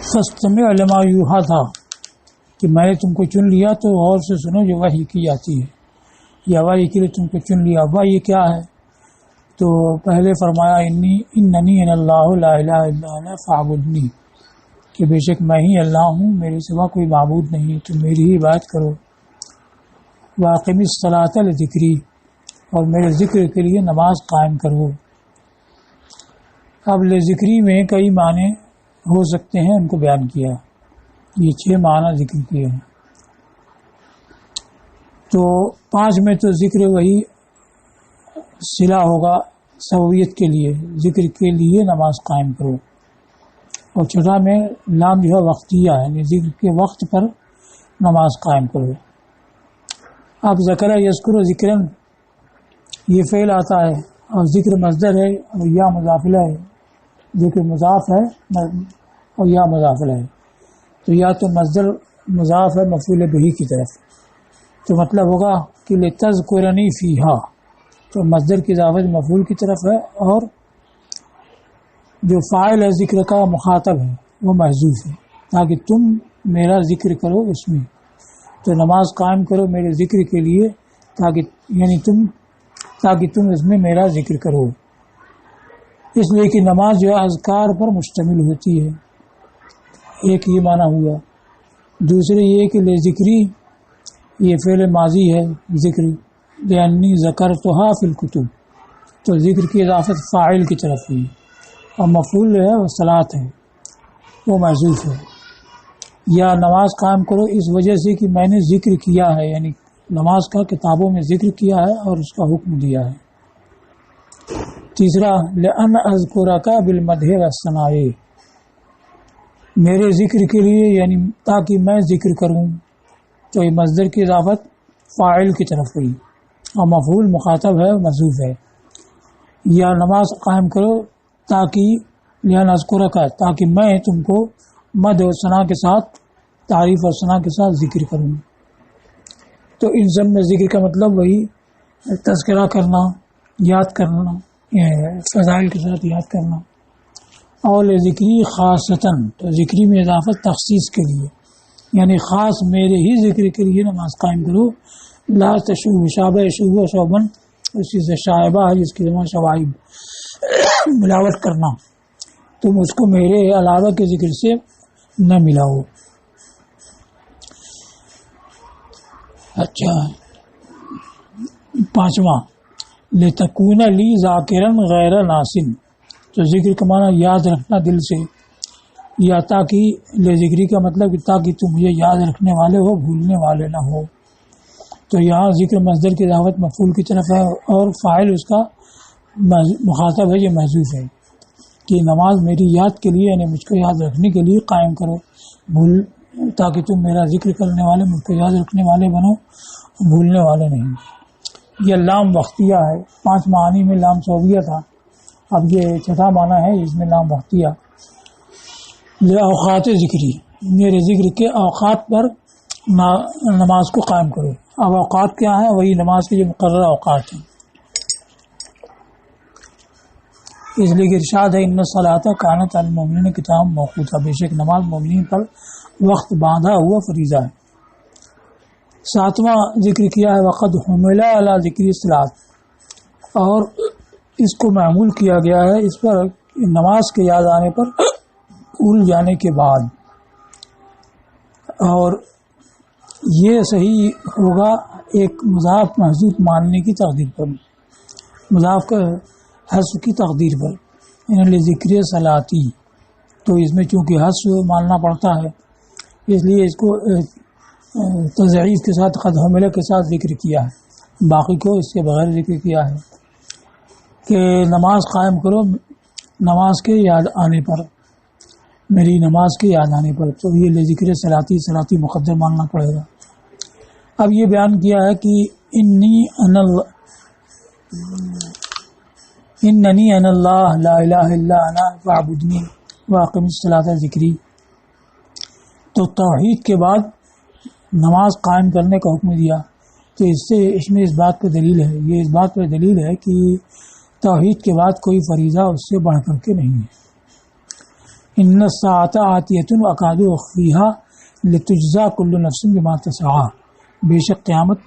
فاستمع لما یوحیٰ تھا کہ میں نے تم کو چن لیا تو غور سے سنو جو وحی کی جاتی ہے، یا وحی کے لیے تم کو چن لیا۔ وحی کیا ہے؟ تو پہلے فرمایا اننی انا اللہ لا الہ الا انا فاعبدنی، کہ بے شک میں ہی اللہ ہوں، میرے سوا کوئی معبود نہیں، تو میری ہی عبادت کرو۔ واقم الصلاۃ لذکری، اور میرے ذکر کے لیے نماز قائم کرو۔ اب لذکری میں کئی معنی ہو سکتے ہیں، ان کو بیان کیا، یہ 6 معنی ذکر کیے ہیں۔ تو 5 میں تو ذکر وہی صلہ ہوگا سببیت کے لیے، ذکر کے لیے نماز قائم کرو، اور 6 میں لام جو ہے وقتیہ ہے، یعنی ذکر کے وقت پر نماز قائم کرو۔ اب ذکر یذکر ذکرن یہ فعل آتا ہے، اور ذکر مصدر ہے، اور یا مضافلہ ہے، ذکر مضاف ہے اور یا مضافلہ ہے، تو یا تو مصدر مضاف ہے مفعول بہ کی طرف، تو مطلب ہوگا کہ لتذکرنی فیہا، تو مصدر کی اضافت مفعول کی طرف ہے، اور جو فاعل ہے ذکر کا مخاطب ہے وہ محذوف ہے، تاکہ تم میرا ذکر کرو اس میں، تو نماز قائم کرو میرے ذکر کے لیے، تاکہ تم اس میں میرا ذکر کرو، اس لیے کہ نماز جو ہے اذکار پر مشتمل ہوتی ہے۔ ایک یہ معنی ہوا، دوسرے یہ کہ لذکری یہ فعل ماضی ہے، ذکر لأنی ذکرتھا فی الکتب، تو ذکر کی اضافت فاعل کی طرف ہوئی، اور مفعول ہے وہ صلاۃ ہے، وہ محذوف ہے۔ یا نماز قائم کرو اس وجہ سے کہ میں نے ذکر کیا ہے، یعنی نماز کا کتابوں میں ذکر کیا ہے اور اس کا حکم دیا ہے۔ تیسرا لأن اذکرک بالمدح والثناء، میرے ذکر کے لیے یعنی تاکہ میں ذکر کروں، تو یہ مصدر کی اضافت فاعل کی طرف ہوئی، اور مفعول مخاطب ہے محذوف ہے۔ یا نماز قائم کرو تاکہ لأن اذکرک، تاکہ میں تم کو مد و ثنا کے ساتھ، تعریف اور ثنا کے ساتھ ذکر کروں۔ تو ان سب میں ذکر کا مطلب وہی تذکرہ کرنا، یاد کرنا، فضائل کے ساتھ یاد کرنا۔ اور ذکری خاصتاً، تو ذکری میں اضافت تخصیص کے لیے، یعنی خاص میرے ہی ذکر کے لیے نماز قائم کرو۔ لا تشوب شابہ شوب شوبن، اسی سے شائبہ ہے جس کی زمان شوائب، ملاوٹ کرنا، تم اس کو میرے علاوہ کے ذکر سے نہ ملاؤ۔ اچھا 5واں لتکون لی ذاکرن غیر ناسن، تو ذکر کا معنی یاد رکھنا دل سے، یا تاکہ ذکری کا مطلب کہ تاکہ تم مجھے یاد رکھنے والے ہو، بھولنے والے نہ ہو۔ تو یہاں ذکر مصدر کی دعوت مفعول کی طرف ہے، اور فاعل اس کا مخاطب ہے، یہ محذوف ہے کہ نماز میری یاد کے لیے، یعنی مجھ کو یاد رکھنے کے لیے قائم کرو، تاکہ تم میرا ذکر کرنے والے، مجھ کو یاد رکھنے والے بنو، بھولنے والے نہیں۔ یہ لام وقتیہ ہے، 5 معانی میں لام صوبیہ تھا، اب یہ 6واں معنی ہے اس میں لام وقتیہ۔ اوقات ذکری، میرے ذکر کے اوقات پر نماز کو قائم کرو۔ اب اوقات کیا ہے؟ وہی نماز کے جو مقررہ اوقات ہیں، اس لیے کہ ارشاد ہے ان الصلاۃ کانت علی المؤمنین کتابا موقوتا، بے شک نماز مومنین پر وقت باندھا ہوا فریضہ ہے۔ 7واں ذکر کیا ہے وقد حمل علی ذکر الصلاۃ، اور اس کو معمول کیا گیا ہے اس پر نماز کے یاد آنے پر بھول جانے کے بعد، اور یہ صحیح ہوگا ایک مضاف محذوف ماننے کی تقدیر پر، مضاف کا حذف کی تقدیر پر، یعنی ذکر صلاتی، تو اس میں چونکہ حذف ماننا پڑتا ہے اس لیے اس کو تضعیف کے ساتھ قد حملہ کے ساتھ ذکر کیا ہے، باقی کو اس کے بغیر ذکر کیا ہے کہ نماز قائم کرو نماز کے یاد آنے پر، میری نماز کے یاد آنے پر، تو یہ ذکر صلاتی مقدر ماننا پڑے گا۔ اب یہ بیان کیا ہے کہ اننی انا اللہ لا الہ الا انا فاعبدنی واقم الصلاۃ ذکری، تو توحید کے بعد نماز قائم کرنے کا حکم دیا، تو اس میں اس بات پر دلیل ہے، یہ اس بات پر دلیل ہے کہ توحید کے بعد کوئی فریضہ اس سے بڑھ کر کے نہیں ہے۔ ان الساعۃ آتیۃ اکاد اخفیہا لتجزا کل نفس بما تسعی، بے شک قیامت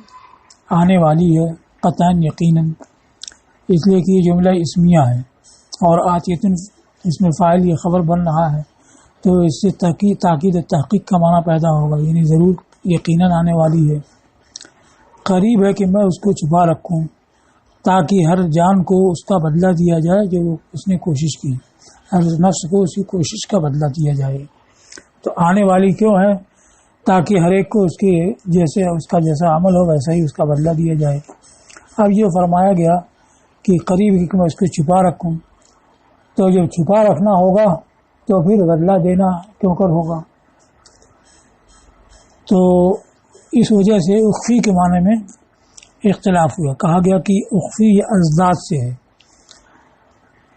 آنے والی ہے قطعاً یقیناً، اس لیے کہ یہ جملہ اسمیہ ہے اور آتیۃ اس میں فاعل یہ خبر بن رہا ہے، تو اس سے تاکید تحقیق کا معنی پیدا ہوگا، یعنی ضرور یقیناً آنے والی ہے۔ قریب ہے کہ میں اس کو چھپا رکھوں تاکہ ہر جان کو اس کا بدلہ دیا جائے جو اس نے کوشش کی، ہر نفس کو اسی کوشش کا بدلہ دیا جائے۔ تو آنے والی کیوں ہے؟ تاکہ ہر ایک کو اس کے جیسے اس کا جیسا عمل ہو ویسا ہی اس کا بدلہ دیا جائے۔ اب یہ فرمایا گیا کہ قریب ہے کہ میں اس کو چھپا رکھوں، تو جب چھپا رکھنا ہوگا تو پھر بدلہ دینا کیوں کر ہوگا؟ تو اس وجہ سے اخفی کے معنی میں اختلاف ہوا، کہا گیا کہ اخفی یہ ازداد سے ہے،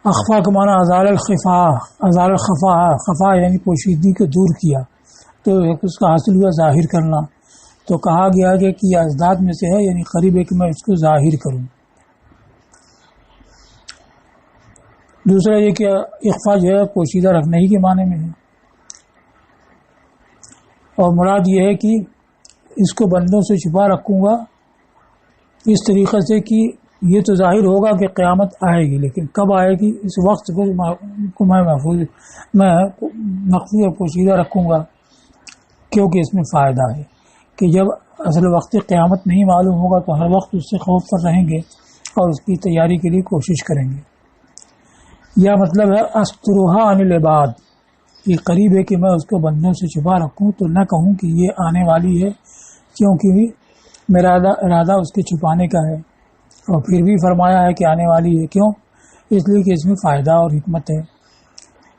اخفا کا معنی ازال الخفا، ازال الخفا، خفا یعنی پوشیدگی کو دور کیا، تو اس کا حاصل ہوا ظاہر کرنا، تو کہا گیا کہ یہ ازداد میں سے ہے، یعنی قریب ہے کہ میں اس کو ظاہر کروں۔ دوسرا یہ کہ اخفا جو ہے پوشیدہ رکھنے ہی کے معنی میں ہے، اور مراد یہ ہے کہ اس کو بندوں سے چھپا رکھوں گا اس طریقے سے کہ یہ تو ظاہر ہوگا کہ قیامت آئے گی، لیکن کب آئے گی اس وقت کو میں مخفی اور پوشیدہ رکھوں گا، کیونکہ اس میں فائدہ ہے کہ جب اصل وقت قیامت نہیں معلوم ہوگا تو ہر وقت اس سے خوف پر رہیں گے اور اس کی تیاری کے لیے کوشش کریں گے۔ یا مطلب ہے استرها عن العباد، یہ قریب ہے کہ میں اس کو بندوں سے چھپا رکھوں تو نہ کہوں کہ یہ آنے والی ہے، کیونکہ میرا ارادہ اس کے چھپانے کا ہے، اور پھر بھی فرمایا ہے کہ آنے والی ہے، کیوں؟ اس لیے کہ اس میں فائدہ اور حکمت ہے۔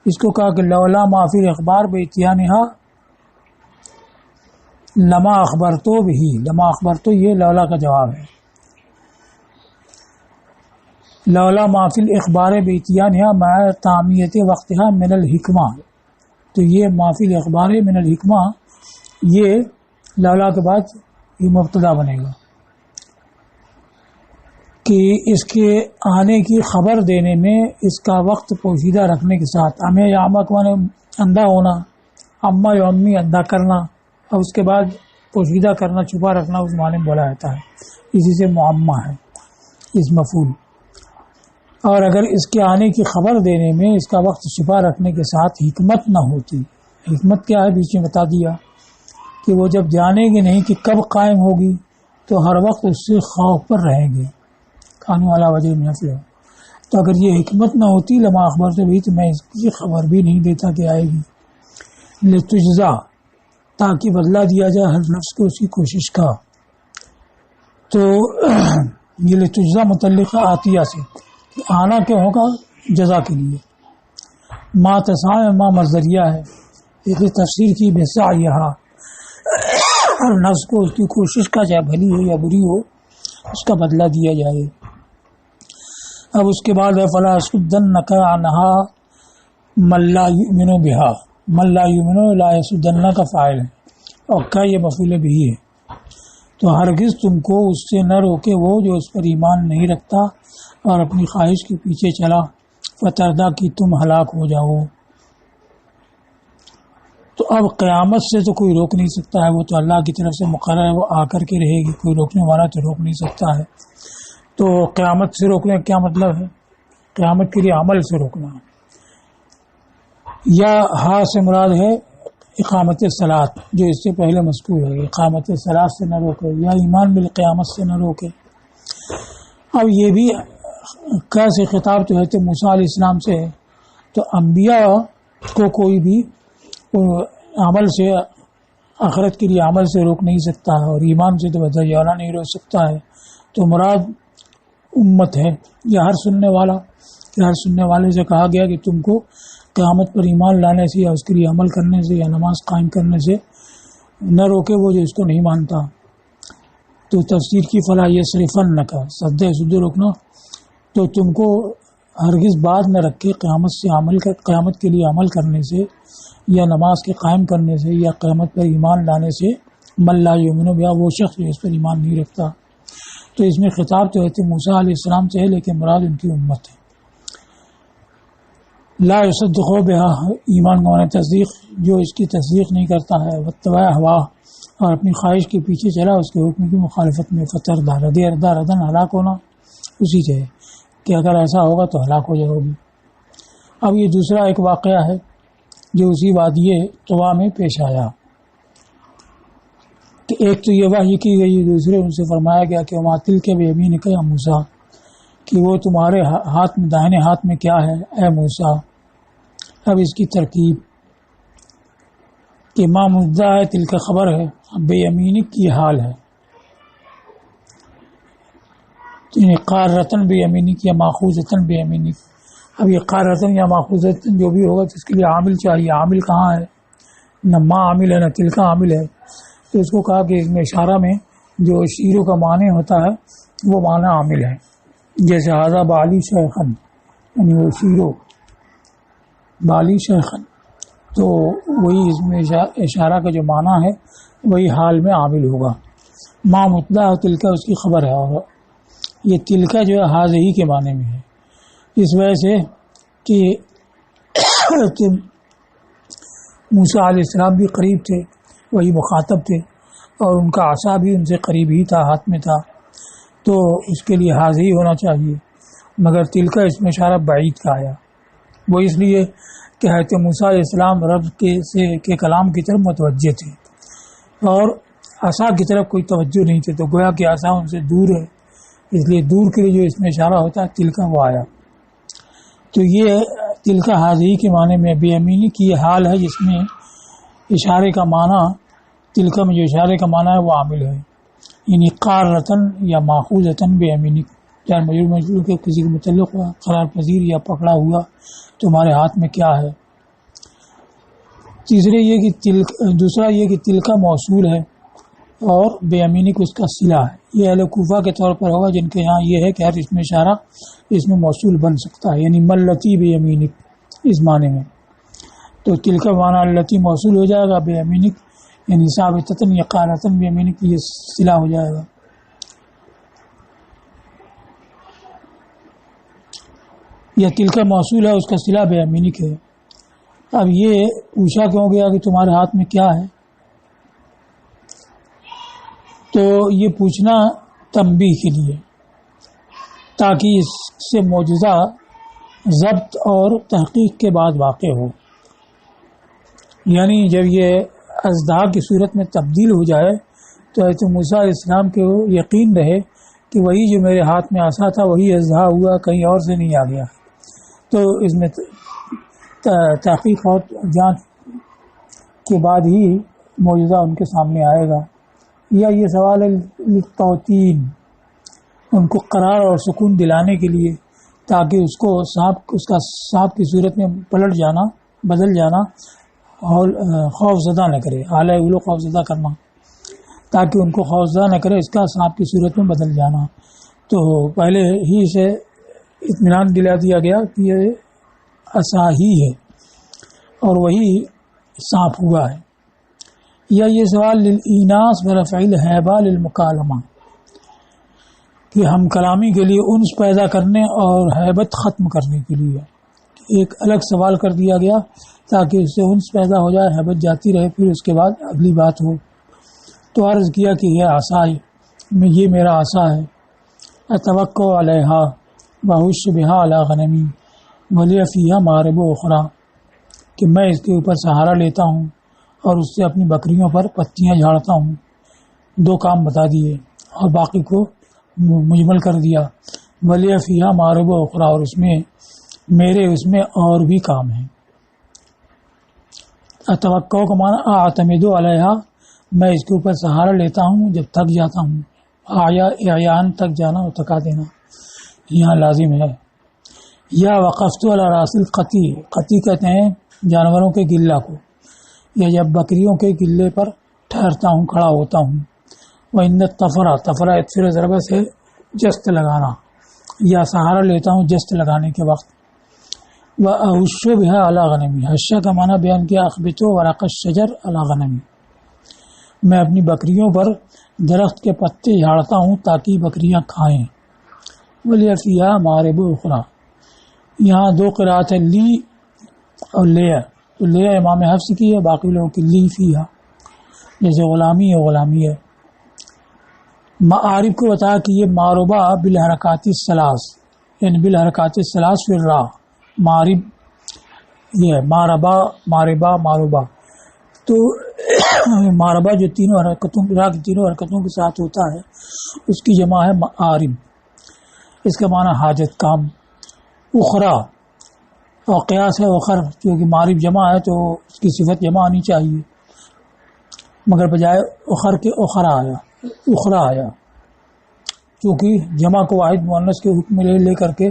اس کو کہا کہ لولا ما فی الاخبار باتیانہا لما اخبرتو بھی، لما اخبرتو یہ لولا کا جواب ہے، لولا ما فی الاخبار باتیانہا مع تعمیت وقتہا من الحکمہ، تو یہ ما فی الاخبار من الحکمہ یہ لولا کے بعد یہ مبتدا بنے گا کہ اس کے آنے کی خبر دینے میں اس کا وقت پوشیدہ رکھنے کے ساتھ، ہمیں یا اما کو اندھا ہونا، اما یا امی اندھا کرنا، اور اس کے بعد پوشیدہ کرنا، چھپا رکھنا، اس معنی میں بولا جاتا ہے، اسی سے معمہ ہے اس مفعول۔ اور اگر اس کے آنے کی خبر دینے میں اس کا وقت چھپا رکھنے کے ساتھ حکمت نہ ہوتی، حکمت کیا ہے بیچ میں بتا دیا کہ وہ جب جانیں گے نہیں کہ کب قائم ہوگی تو ہر وقت اس سے خوف پر رہیں گے، کھانے والا وجہ محفل ہے، تو اگر یہ حکمت نہ ہوتی لما اخبار سے بھی تو میں اس کی خبر بھی نہیں دیتا کہ آئے گی، لتجزا تاکہ بدلہ دیا جائے ہر نفس کو اس کی کوشش کا۔ تو یہ لتجزا متعلق عطیہ سے، آنا کیوں ہوگا؟ جزا کے لیے۔ ما تسعی ما مصدریہ ہے، ایک تفسیر کی بسعیہا، ہر نفس کو اس کی کوشش کا چاہے بھلی ہو یا بری ہو اس کا بدلہ دیا جائے۔ اب اس کے بعد ہے فلا یصدنک عنہا من لا یؤمن بہا، من لا یؤمن لا یصدن کا فاعل ہے اور کا یہ مفعول بھی ہے، تو ہرگز تم کو اس سے نہ روکے وہ جو اس پر ایمان نہیں رکھتا اور اپنی خواہش کے پیچھے چلا، فتردا کہ تم ہلاک ہو جاؤ۔ تو اب قیامت سے تو کوئی روک نہیں سکتا ہے، وہ تو اللہ کی طرف سے مقرر ہے، وہ آ کر کے رہے گی، کوئی روکنے والا تو روک نہیں سکتا ہے۔ تو قیامت سے روکنے کا کیا مطلب ہے؟ قیامت کے لیے عمل سے روکنا، یا ہاں سے مراد ہے اقامت صلاۃ جو اس سے پہلے مذکور ہے، اقامت صلاۃ سے نہ روکے یا ایمان بالقیامت سے نہ روکے۔ اب یہ بھی کیسے خطاب تو ہے موسیٰ علیہ السلام سے ہے، تو انبیاء کو کوئی بھی عمل سے، آخرت کے لیے عمل سے روک نہیں سکتا ہے، اور ایمان سے تو بدعیانہ نہیں روک سکتا ہے، تو مراد امت ہے یا ہر سننے والا، یا ہر سننے والے سے کہا گیا کہ تم کو قیامت پر ایمان لانے سے یا اس کے لیے عمل کرنے سے یا نماز قائم کرنے سے نہ روکے وہ جو اس کو نہیں مانتا۔ تو تفسیر کی فلا یصرفنک، سد روکنا، تو تم کو ہرگز بات نہ رکھے قیامت کے لیے عمل کرنے سے یا نماز کے قائم کرنے سے یا قیامت پر ایمان لانے سے، من لا یؤمن بہا وہ شخص جو اس پر ایمان نہیں رکھتا۔ تو اس میں خطاب تو موسیٰ علیہ السلام سے ہے لیکن مراد ان کی امت ہے۔ لا یصدقو بہا ایمان کا معنی تصدیق، جو اس کی تصدیق نہیں کرتا ہے، واتبع ہوا اور اپنی خواہش کے پیچھے چلا اس کے حکم کی مخالفت میں، فتر دردن ہلاک ہونا اسی سے ہے کہ اگر ایسا ہوگا تو ہلاک ہو جائے گی۔ اب یہ دوسرا ایک واقعہ ہے جو اسی وادی طوا میں پیش آیا کہ ایک تو یہ وحی کی گئی، دوسرے ان سے فرمایا گیا کہ وما تلک بیمینک یا موسیٰ، کہ وہ تمہارے ہاتھ میں، داہنے ہاتھ میں کیا ہے اے موسیٰ۔ اب اس کی ترکیب کہ ما مدعا ہے، تل کا خبر ہے، بے یمینک کی حال ہے، یعنی قارتن بے یمینک یا ماخوذتن بے یمینک۔ اب یہ قارتن یا ماخوذتن جو بھی ہوگا تو اس کے لیے عامل چاہیے، عامل کہاں ہے؟ نہ ما عامل ہے نہ تل کا عامل ہے، تو اس کو کہا کہ اس میں اشارہ میں جو شیروں کا معنی ہوتا ہے وہ معنی عامل ہے، جیسے ہذا بالی شیخن، یعنی وہ شیرو بالی شیخن، تو وہی اس میں اشارہ کا جو معنی ہے وہی حال میں عامل ہوگا۔ ما مطلع تلکا اس کی خبر ہے، اور یہ تلکا جو ہے حاضی کے معنی میں ہے، اس وجہ سے کہ موسیٰ علیہ السلام بھی قریب تھے، وہی مخاطب تھے، اور ان کا عصا بھی ان سے قریب ہی تھا، ہاتھ میں تھا، تو اس کے لیے حاضی ہونا چاہیے، مگر تلکا اس میں اشارہ بعید کا آیا، وہ اس لیے کہ حضرت موسیٰ علیہ السلام رب کے کلام کی طرف متوجہ تھے اور عصا کی طرف کوئی توجہ نہیں تھے، تو گویا کہ عصا ان سے دور ہے، اس لیے دور کے لیے جو اس میں اشارہ ہوتا ہے تلکا وہ آیا۔ تو یہ تلکا حاضی کے معنی میں بے امینی کی یہ حال ہے جس میں اشارے کا معنی، تلکا میں جو اشارے کا معنی ہے وہ عامل ہے، یعنی قارتن یا ماخوذتن بے امینی، چاہے مجرور کے کسی کے متعلق ہوا، قرار پذیر یا پکڑا ہوا، تمہارے ہاتھ میں کیا ہے۔ دوسرا یہ کہ تلکا موصول ہے اور بے امینی کو اس کا صلہ ہے، یہ اہل کوفہ کے طور پر ہوگا جن کے یہاں یہ ہے کہ ہر اس میں اشارہ اس میں موصول بن سکتا ہے، یعنی ملتی بے امینک اس معنی میں، تو تلکا معنی التی موصول ہو جائے گا، بے امینک یعنی ثابتتن یا قارتن بے امینک یہ صلہ ہو جائے گا۔ یا تلکا موصول ہے اس کا صلہ بے امینک ہے۔ اب یہ پوچھا کیوں گیا کہ تمہارے ہاتھ میں کیا ہے، تو یہ پوچھنا تنبیہ کے لیے تاکہ اس سے معجزہ ضبط اور تحقیق کے بعد واقع ہو، یعنی جب یہ اژدہا کی صورت میں تبدیل ہو جائے تو حضرت موسیٰ علیہ السلام کے یقین رہے کہ وہی جو میرے ہاتھ میں عصا تھا وہی اژدہا ہوا، کہیں اور سے نہیں آ گیا، تو اس میں تحقیق اور جانچ کے بعد ہی معجزہ ان کے سامنے آئے گا۔ یا یہ سوال ہے توتین، ان کو قرار اور سکون دلانے کے لیے، تاکہ اس کا سانپ کی صورت میں پلٹ جانا، بدل جانا خوف زدہ نہ کرے، اعلیٰ اولو خوف زدہ کرنا، تاکہ ان کو خوف زدہ نہ کرے اس کا سانپ کی صورت میں بدل جانا۔ تو پہلے ہی سے اطمینان دلا دیا گیا کہ یہ عصا ہی ہے اور وہی سانپ ہوا ہے۔ یا یہ سوال للإیناس برفع الہیبہ للمکالمہ، کہ ہم کلامی کے لیے انس پیدا کرنے اور ہیبت ختم کرنے کے لیے ایک الگ سوال کر دیا گیا تاکہ اس سے انس پیدا ہو جائے، ہیبت جاتی رہے، پھر اس کے بعد اگلی بات ہو۔ تو عرض کیا کہ یہ عصا ہے، یہ میرا عصا ہے، اتوکل علیہا وأحش بہا علی غنمی ولی فیہا مآرب اخری، کہ میں اس کے اوپر سہارا لیتا ہوں اور اس سے اپنی بکریوں پر پتیاں جھاڑتا ہوں۔ دو کام بتا دیے اور باقی کو مجمل کر دیا، ولی فیہا مآرب اخری، اور اس میں میرے اس میں اور بھی کام ہیں۔ اتوکل کا معنی اعتمد علیہا، میں اس کے اوپر سہارا لیتا ہوں جب تھک جاتا ہوں، اعیان تک جانا اور تکا دینا یہاں لازم ہے۔ یا وقفت علی راس القطیع، قطیع کہتے ہیں جانوروں کے گلہ کو، یا جب بکریوں کے گلے پر ٹھہرتا ہوں، کھڑا ہوتا ہوں۔ وَإِنَّ تفرہ اکثر ضربہ سے جست لگانا، یا سہارا لیتا ہوں جست لگانے کے وقت۔ وَأَحُشُّ بِهَا عَلَى غَنَمِي، حشہ کا معنی بیان کیا اخبط ورق الشجر علی غنمی، میں اپنی بکریوں پر درخت کے پتے جھاڑتا ہوں تاکہ بکریاں کھائیں۔ وَلِيَ فِيهَا مَآرِبُ أُخْرَى، یہاں دو قرأت ہیں، لی اور لیا، تو لیا امام حفص کی ہے، باقی لوگوں کی لی فیہا، جیسے غلامی ہے غلامی ہے۔ معارف کو بتایا کہ یہ معروبہ بالحرکات الثلاث، یعنی بالحرکات الثلاث فی الراء، معارف یہ ہے معربہ معربہ معروبہ۔ تو معربہ جو تینوں حرکتوں راء کی تینوں حرکتوں کے ساتھ ہوتا ہے اس کی جمع ہے معارب، اس کا معنی حاجت کام۔ اخرا اور قیاس ہے اخر، کیونکہ معارف جمع ہے تو اس کی صفت جمع آنی چاہیے، مگر بجائے اخر کے اخرا آیا، کیونکہ جمع کو واحد مؤنث کے حکم لے کر کے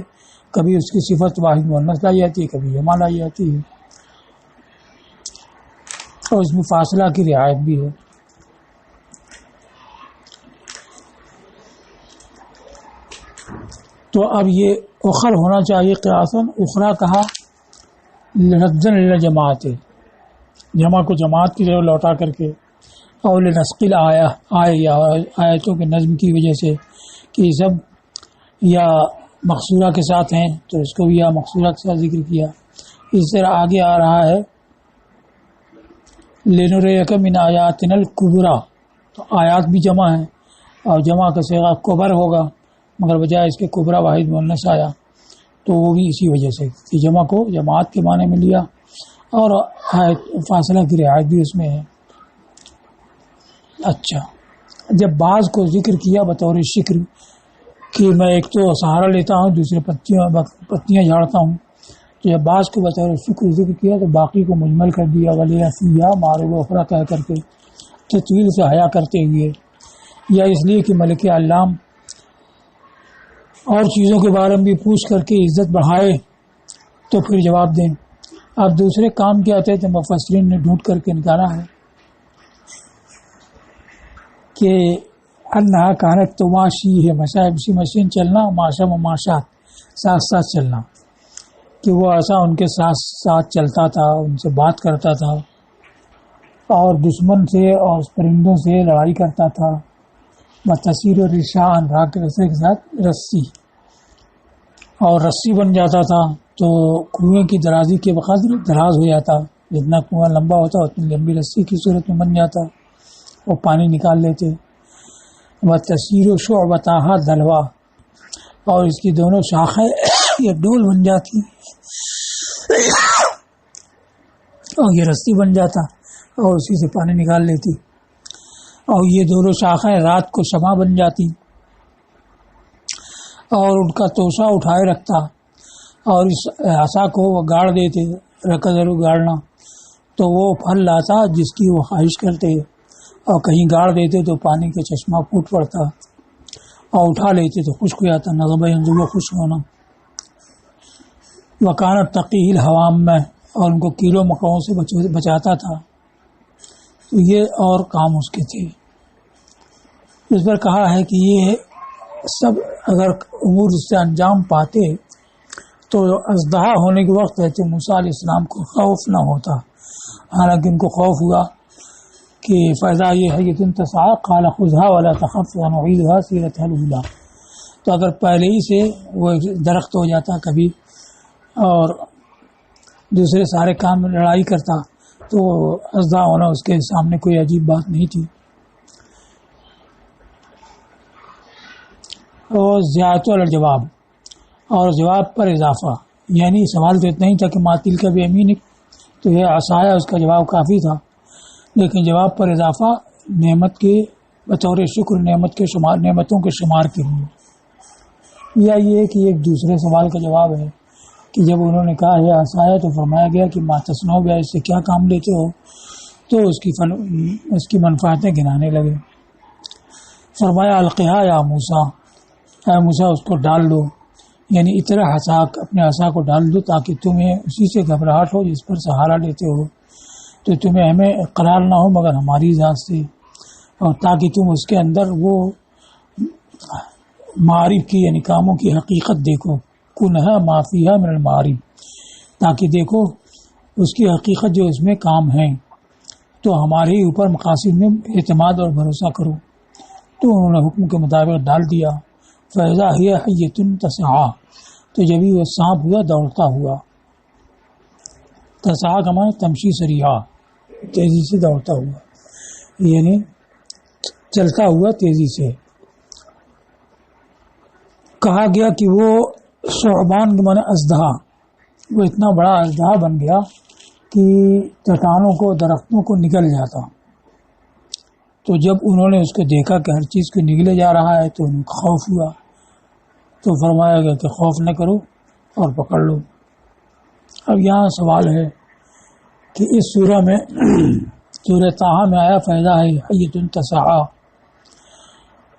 کبھی اس کی صفت واحد مؤنث لائی جاتی ہے، کبھی جمع لائی جاتی ہے، اور اس میں فاصلہ کی رعایت بھی ہے۔ تو اب یہ اخر ہونا چاہیے قیاساً، اخرا کہا لنزن للجماعت، جمع کو جماعت کی طرف لوٹا کر کے، اور لنسقل آیتوں کے نظم کی وجہ سے کہ سب یا مقصورہ کے ساتھ ہیں تو اس کو بھی یا مقصورہ کے ساتھ ذکر کیا۔ اس طرح آگے آ رہا ہے لنریک من آیاتنا الکبریٰ، تو آیات بھی جمع ہے اور جمع کا صیغہ کبر ہوگا، مگر بجائے اس کے کبرا واحد مؤنث آیا، تو وہ بھی اسی وجہ سے کہ جمع کو جماعت کے معنی میں لیا، اور فاصلہ کی رعایت بھی اس میں ہے۔ اچھا، جب بعض کو ذکر کیا بطور شکر کہ میں ایک تو سہارا لیتا ہوں، دوسرے پتیاں جھاڑتا ہوں، تو جب بعض کو بطور شکر ذکر کیا تو باقی کو مجمل کر دیا، ولی فیہا معروب اخرى کہہ کر کے تطویل سے حیا کرتے ہوئے، یا اس لیے کہ ملک علام اور چیزوں کے بارے میں بھی پوچھ کر کے عزت بڑھائے تو پھر جواب دیں۔ اب دوسرے کام کیا تھے تو مفسرین نے ڈھونڈ کر کے نکالا ہے کہ انہا کانت تماشی ہے، اسی مشین چلنا، معاشا مماشات ساتھ ساتھ چلنا، کہ وہ ایسا ان کے ساتھ ساتھ چلتا تھا، ان سے بات کرتا تھا، اور دشمن سے اور پرندوں سے لڑائی کرتا تھا، تصیر و رشان راہ کے رسے کے ساتھ رسی، اور رسی بن جاتا تھا تو کنویں کی درازی کے بقدر دراز ہو جاتا، جتنا کنواں لمبا ہوتا اتنی لمبی رسی کی صورت میں بن جاتا، وہ پانی نکال لیتے۔ و تصیر و شعبتاہا دلوا، اور اس کی دونوں شاخیں یہ ڈول بن جاتی اور یہ رسی بن جاتا اور اسی سے پانی نکال لیتی، اور یہ دونوں شاخیں رات کو شمع بن جاتی، اور ان کا توشہ اٹھائے رکھتا، اور اس عصا کو وہ گاڑ دیتے، رکض گاڑنا، تو وہ پھل لاتا جس کی وہ خواہش کرتے، اور کہیں گاڑ دیتے تو پانی کا چشمہ پھوٹ پڑتا، اور اٹھا لیتے تو خشک ہو جاتا، نظم ینزل خشک ہونا۔ وکانت تقی الحوام میں، اور ان کو کیڑوں مکوڑوں سے بچاتا تھا، تو یہ اور کام اس کے تھے۔ اس پر کہا ہے کہ یہ سب اگر امور اس سے انجام پاتے تو اژدہا ہونے کے وقت حضرت موسیٰ علیہ السلام کو خوف نہ ہوتا، حالانکہ ان کو خوف ہوا کہ فیضا یہ ہے کہ تم تسعی قال خذها ولا تخف ونعيدها سیرتها الاولى، تو اگر پہلے ہی سے وہ درخت ہو جاتا کبھی اور دوسرے سارے کام میں لڑائی کرتا تو اژدہا ہونا اس کے سامنے کوئی عجیب بات نہیں تھی۔ اور زیادت الجواب، اور جواب پر اضافہ، یعنی سوال تو اتنا ہی تھا کہ ماتل کا بھی امین، تو یہ عصایا اس کا جواب کافی تھا، لیکن جواب پر اضافہ نعمت کے بطور شکر نعمتوں کے شمار کے لیے، یا یہ کہ ایک دوسرے سوال کا جواب ہے کہ جب انہوں نے کہا ہے عصایا تو فرمایا گیا کہ ما تصنعوا بہا، اس سے کیا کام لیتے ہو، تو اس کی منفعتیں گنانے لگے۔ فرمایا القیہا یا موسیٰ، اے موسیٰ اس کو ڈال دو، یعنی اطرح عصاک، اپنے عصا کو ڈال دو تاکہ تمہیں اسی سے گھبراہٹ ہو جس پر سہارا لیتے ہو، تو تمہیں ہمیں اقرار نہ ہو مگر ہماری ذات سے، اور تاکہ تم اس کے اندر وہ معارف کی یعنی کاموں کی حقیقت دیکھو، کنہا ما فیہا من المعارف، تاکہ دیکھو اس کی حقیقت جو اس میں کام ہیں، تو ہمارے اوپر مقاصد میں اعتماد اور بھروسہ کرو۔ تو انہوں نے حکم کے مطابق ڈال دیا۔ فیضا ہی حیۃ تسعیٰ، تو جبھی وہ سانپ ہوا دوڑتا ہوا۔ تسعا کا معنی تمشی سریعا، تیزی سے دوڑتا ہوا، یعنی چلتا ہوا تیزی سے۔ کہا گیا کہ وہ ثعبان کے معنی اژدہا، وہ اتنا بڑا اژدہا بن گیا کہ چٹانوں کو درختوں کو نگل جاتا۔ تو جب انہوں نے اس کو دیکھا کہ ہر چیز کو نگلے جا رہا ہے تو انہیں خوف ہوا، تو فرمایا گیا کہ خوف نہ کرو اور پکڑ لو۔ اب یہاں سوال ہے کہ اس سورہ میں سورہ طٰہٰ میں آیا فَإِذَا هِيَ حَيَّةٌ تَسْعَىٰ،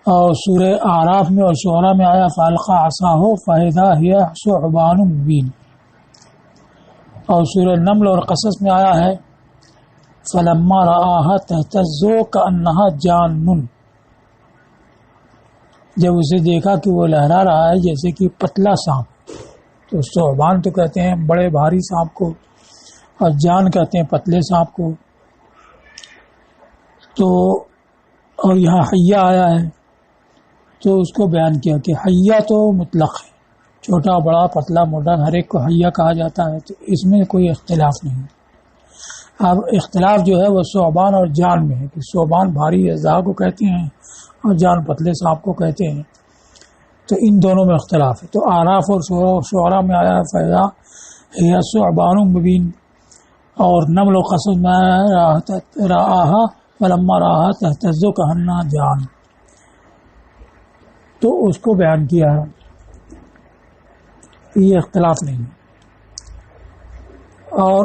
اور سورہ اعراف میں اور شعراء میں آیا فَأَلْقَىٰ عَصَاهُ فَإِذَا هِيَ ثُعْبَانٌ مُّبِينٌ، اور سورہ نمل اور قصص میں آیا ہے فَلَمَّا رَآهَا تَهْتَزُّ كَأَنَّهَا جَانٌّ، جب اسے دیکھا کہ وہ لہرا رہا ہے جیسے کہ پتلا سانپ۔ تو ثعبان تو کہتے ہیں بڑے بھاری سانپ کو، اور جان کہتے ہیں پتلے سانپ کو۔ تو اور یہاں حیہ آیا ہے تو اس کو بیان کیا کہ حیہ تو مطلق ہے، چھوٹا بڑا پتلا موٹا ہر ایک کو حیہ کہا جاتا ہے، تو اس میں کوئی اختلاف نہیں۔ اب اختلاف جو ہے وہ ثعبان اور جان میں ہے کہ ثعبان بھاری اژدہا کو کہتے ہیں اور جان پتلے سانپ کو کہتے ہیں، تو ان دونوں میں اختلاف ہے۔ تو اعراف اور شعراء میں آیا فَإِذَا هِيَ ثُعْبَانٌ مُّبِينٌ، اور نمل و قصص میں آیا رَآهَا فَلَمَّا رَآهَا تَهْتَزُّ كَأَنَّهَا جَانٌ، تو اس کو بیان کیا ہے، یہ اختلاف نہیں ہے۔ اور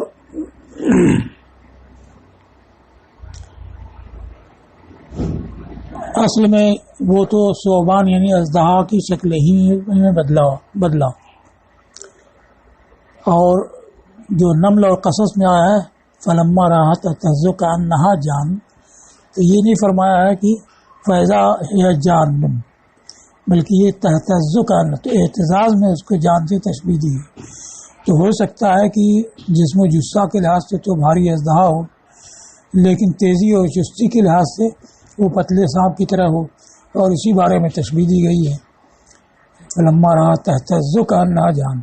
اصل میں وہ تو ثعبان یعنی اژدہا کی شکل ہی میں بدلا، اور جو نمل اور قصص میں آیا ہے فَلَمَّا رَآهَا تَهْتَزُّ كَأَنَّهَا جَانٌ، تو یہ نہیں فرمایا ہے کہ فَإِذَا هِيَ جَانٌ، بلکہ یہ تَهْتَزُّ كَأَنَّهَا، تو اعتزاز میں اس کو جان سے تشبیہ دی ہے۔ تو ہو سکتا ہے کہ جسم و جثہ کے لحاظ سے تو بھاری اژدہا ہو، لیکن تیزی اور چستی کے لحاظ سے وہ پتلے سانپ کی طرح ہو، اور اسی بارے میں تشبیہ دی گئی ہے فَلَمَّا رَآهَا تَهْتَزُّ كَأَنَّهَا جَانٌ،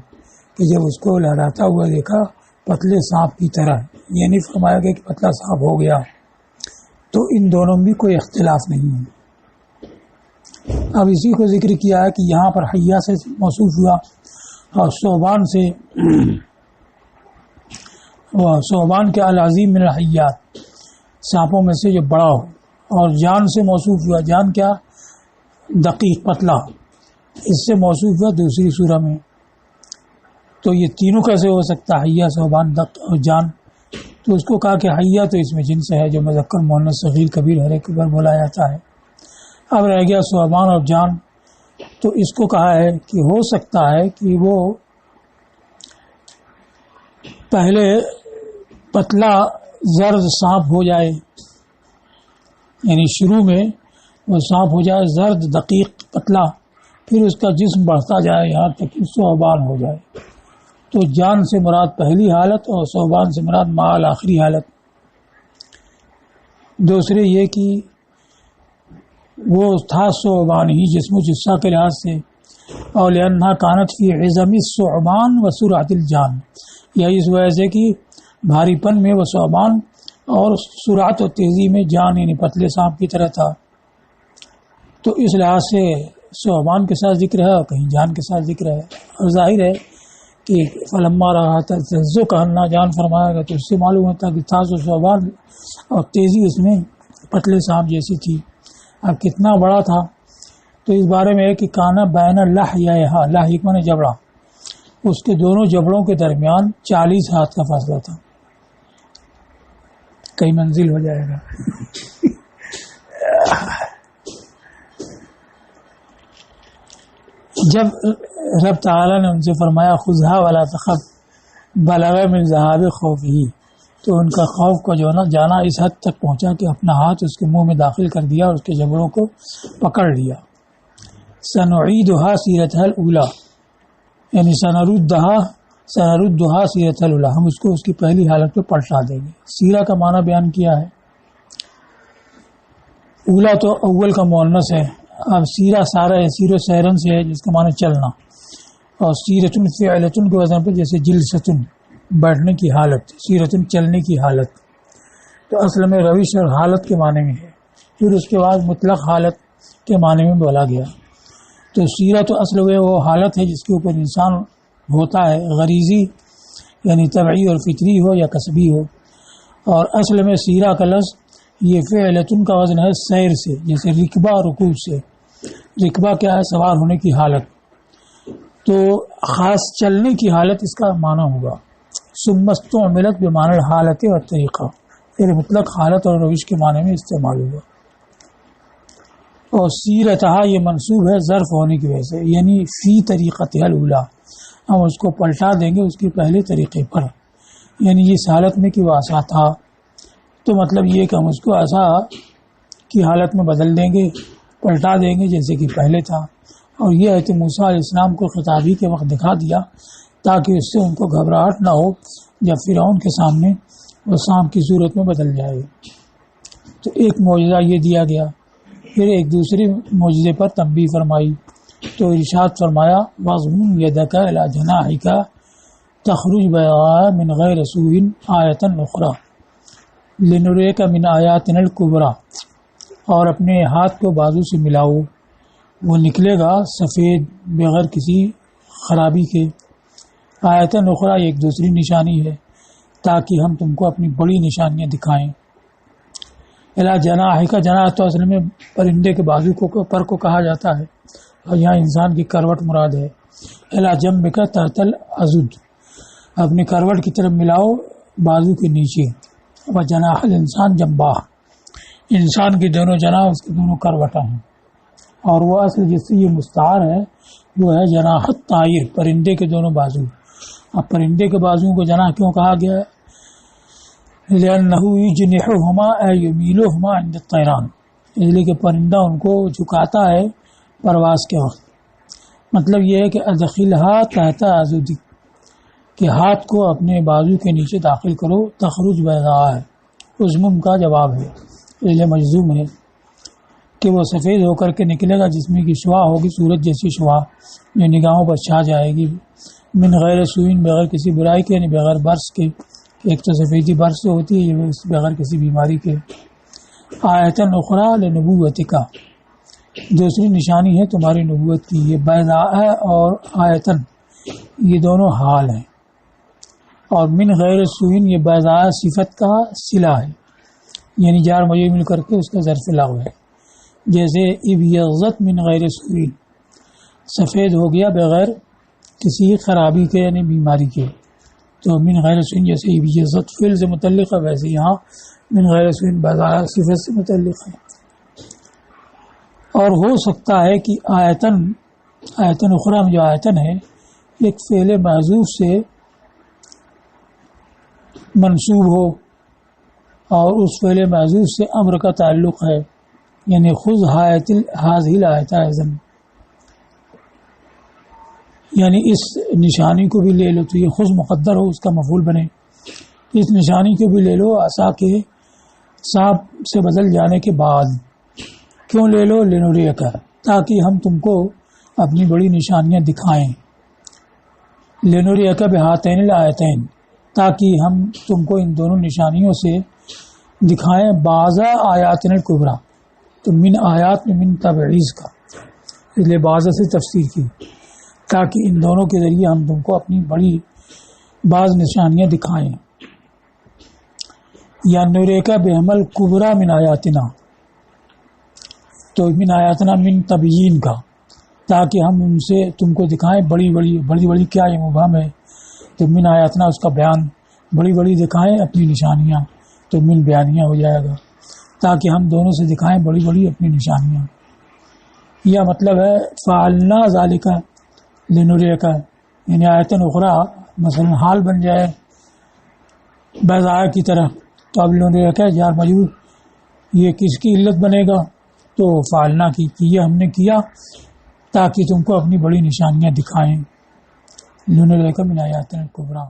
کہ جب اس کو لہراتا ہوا دیکھا پتلے سانپ کی طرح، یہ نہیں فرمایا گیا کہ پتلا سانپ ہو گیا۔ تو ان دونوں میں کوئی اختلاف نہیں ہے۔ اب اسی کو ذکر کیا ہے کہ یہاں پر حیہ سے موصوف ہوا، اور ثعبان سے ثعبان کے العظیم من الحیات، سانپوں میں سے جو بڑا ہو، اور جان سے موصوف ہوا، جان کیا دقیق پتلا، اس سے موصوف ہوا دوسری سورہ میں۔ تو یہ تینوں کیسے ہو سکتا ہے، حیہ ثعبان دق اور جان؟ تو اس کو کہا کہ حیہ تو اس میں جنس ہے جو مذکر مؤنث صغیر کبیر ہر ایک بار بولا جاتا ہے۔ اب رہ گیا ثعبان اور جان، تو اس کو کہا ہے کہ ہو سکتا ہے کہ وہ پہلے پتلا زرد سانپ ہو جائے، یعنی شروع میں وہ سانپ ہو جائے زرد دقیق پتلا، پھر اس کا جسم بڑھتا جائے یہاں تک کہ ثعبان ہو جائے۔ تو جان سے مراد پہلی حالت اور ثعبان سے مراد مال آخری حالت۔ دوسرے یہ کہ وہ تھا ثعبان ہی جسم و جثہ کے لحاظ سے، اور لأنہا کانت فی عظم الثعبان و سرعت الجان، یہی اس وجہ سے کہ بھاری پن میں وہ ثعبان اور سرعت و تیزی میں جان یعنی پتلے سانپ کی طرح تھا۔ تو اس لحاظ سے ثعبان کے ساتھ ذکر ہے اور کہیں جان کے ساتھ ذکر ہے، اور ظاہر ہے کہ فَلَمَّا رَآهَا تَهْتَزُّ كَأَنَّهَا جَانٌ فرمایا گیا، تو اس سے معلوم ہوتا کہ تھا تو ثعبان اور تیزی اس میں پتلے سانپ جیسی تھی۔ اب کتنا بڑا تھا تو اس بارے میں ہے کہ کانا بین لحیہا، لحیہ معنی جبڑا، اس کے دونوں جبڑوں کے درمیان 40 ہاتھ کا فاصلہ تھا۔ کئی منزل ہو جائے گا۔ جب رب تعالیٰ نے ان سے فرمایا خذھا ولا تخف بلغ من ذہاب خوفہ، تو ان کا خوف کا جو نا جانا اس حد تک پہنچا کہ اپنا ہاتھ اس کے منہ میں داخل کر دیا اور اس کے جبڑوں کو پکڑ لیا۔ سنعیدھا سیرتھا الاولی، یعنی سنردھا سیرتھا الاولی، ہم اس کو اس کی پہلی حالت پہ پلٹا دیں گے۔ سیرہ کا معنی بیان کیا ہے، اولا تو اول کا مؤنث ہے، اب سیرہ سارا ہے، سیر و سیرن سے ہے جس کا معنی چلنا، اور سیرتن فعلتن کے وزن پہ جیسے جلستن بیٹھنے کی حالت، سیرتن چلنے کی حالت، تو اصل میں روش اور حالت کے معنی میں ہے، پھر اس کے بعد مطلق حالت کے معنی میں بولا گیا۔ تو سیرت اصل میں وہ حالت ہے جس کے اوپر انسان ہوتا ہے، غریزی یعنی طبعی اور فطری ہو یا کسبی ہو، اور اصل میں سیرہ کا لفظ یہ فعلتن کا وزن ہے سیر سے، جیسے رکبہ رکوب سے، رکبہ کیا ہے؟ سوار ہونے کی حالت، تو خاص چلنے کی حالت اس کا معنی ہوگا۔ ثم استعملت بمعنی حالت اور طریقہ، پھر مطلق حالت اور روش کے معنی میں استعمال ہوگا۔ اور سیرتہا یہ منصوب ہے ظرف ہونے کی وجہ سے، یعنی فی طریقتہ الاولی، ہم اس کو پلٹا دیں گے اس کے پہلے طریقے پر، یعنی اس حالت میں کہ وہ عصا تھا، تو مطلب یہ کہ ہم اس کو عصا کی حالت میں بدل دیں گے، پلٹا دیں گے جیسے کہ پہلے تھا۔ اور یہ ہے کہ موسیٰ علیہ السلام کو خطابی کے وقت دکھا دیا تاکہ اس سے ان کو گھبراہٹ نہ ہو جب فرعون کے سامنے وہ سانپ کی صورت میں بدل جائے۔ تو ایک معجزہ یہ دیا گیا، پھر ایک دوسرے معجزے پر تنبیہ فرمائی، تو ارشاد فرمایا وَاضْمُمْ يَدَكَ إِلَىٰ جَنَاحِكَ تَخْرُجْ بَيْضَاءَ مِنْ غَيْرِ سُوءٍ آیَةً أُخْرَىٰ لِنُرِيَكَ مِنْ آیَاتِنَا الْكُبْرىٰ، اور اپنے ہاتھ کو بازو سے ملاؤ، وہ نکلے گا سفید بغیر کسی خرابی کے، آیتن اخرى ایک دوسری نشانی ہے تاکہ ہم تم کو اپنی بڑی نشانیاں دکھائیں۔ الا جناح کا جناح تو اصل میں پرندے کے بازو کو پر کو کہا جاتا ہے، اور یہاں انسان کی کروٹ مراد ہے۔ الا جنب کا تحتل عضد، اپنی کروٹ کی طرف ملاؤ بازو کے نیچے۔ و جناح الانسان جنباہ، انسان کی دونوں جناح اس کی دونوں کروٹیں ہیں، اور وہ اصل جس سے یہ مستعار ہے وہ ہے جناح الطائر، پرندے کے دونوں بازو۔ اب پرندے کے بازو کو جناح کیوں کہا گیا ہے؟ لأنه يجنحهما أي يميلهما عند الطيران، اس لیے کہ پرندہ ان کو جھکاتا ہے پرواز کے وقت۔ مطلب یہ ہے کہ ادخلها تحت عضدک، کہ ہاتھ کو اپنے بازو کے نیچے داخل کرو، تخرج بیضاء عزم کا جواب ہے، اس لیے مجزوم ہے کہ وہ سفید ہو کر کے نکلے گا، جس میں کہ شعاع ہوگی سورج جیسی شعاع جو نگاہوں پر چھا جائے گی، من غیر سوئن بغیر کسی برائی کے، یعنی بغیر برس کے، ایک تو سفیدی برس سے ہوتی ہے، یہ بغیر کسی بیماری کے۔ آیتن اخرى لنبوتک، دوسری نشانی ہے تمہاری نبوت کی۔ یہ بیضاء اور آیتن یہ دونوں حال ہیں، اور من غیر سوئن یہ بیضاء صفت کا صلہ ہے، یعنی جار مجرور مل کر کے اس کا ظرف لغو ہے، جیسے ابیضت من غیر سوئن، سفید ہو گیا بغیر کسی خرابی کے یعنی بیماری کے، تو من غیر سوئن جیسے ابیضت فعل سے متعلق ہے، ویسے یہاں من غیر سوئن بیضاء صفت سے متعلق ہے۔ اور ہو سکتا ہے کہ آیتن اخرى میں جو آیتن ہے ایک فعل محذوف سے منصوب ہو، اور اس فعل محذوف سے امر کا تعلق ہے، یعنی خذ هذه الآیۃ اعظم، یعنی اس نشانی کو بھی لے لو، تو یہ خذ مقدر ہو اس کا مفعول بنے، اس نشانی کو بھی لے لو عصا کے سانپ سے بدل جانے کے بعد۔ کیوں لے لو؟ لنریک، تاکہ ہم تم کو اپنی بڑی نشانیاں دکھائیں، لنریک بہاتین الآیتین، تاکہ ہم تم کو ان دونوں نشانیوں سے دکھائیں، بعض آیاتن الکبریٰ، تو من آیات میں من تبعیض کا، اس لیے بعض سے تفسیر کی، تاکہ ان دونوں کے ذریعے ہم تم کو اپنی بڑی بعض نشانیاں دکھائیں۔ یا نریکا بہمل کبرا من آیاتنا، تو من آیاتنا من تبیین کا، تاکہ ہم ان سے تم کو دکھائیں بڑی کیا یہ مبہم ہے، تو من آیاتنا اس کا بیان، بڑی دکھائیں اپنی نشانیاں، تو من بیانیہ ہو جائے گا، تاکہ ہم دونوں سے دکھائیں بڑی اپنی نشانیاں۔ یا مطلب ہے فعلنا ذالک لنریک، یعنی آیتن اخرى مثلا حال بن جائے بیضاء کی طرح، تو اب لنریک جار مجرور یہ کس کی علت بنے گا؟ تو فعلنا کی، یہ ہم نے کیا تاکہ تم کو اپنی بڑی نشانیاں دکھائیں، لنریک من آیاتنا الکبریٰ۔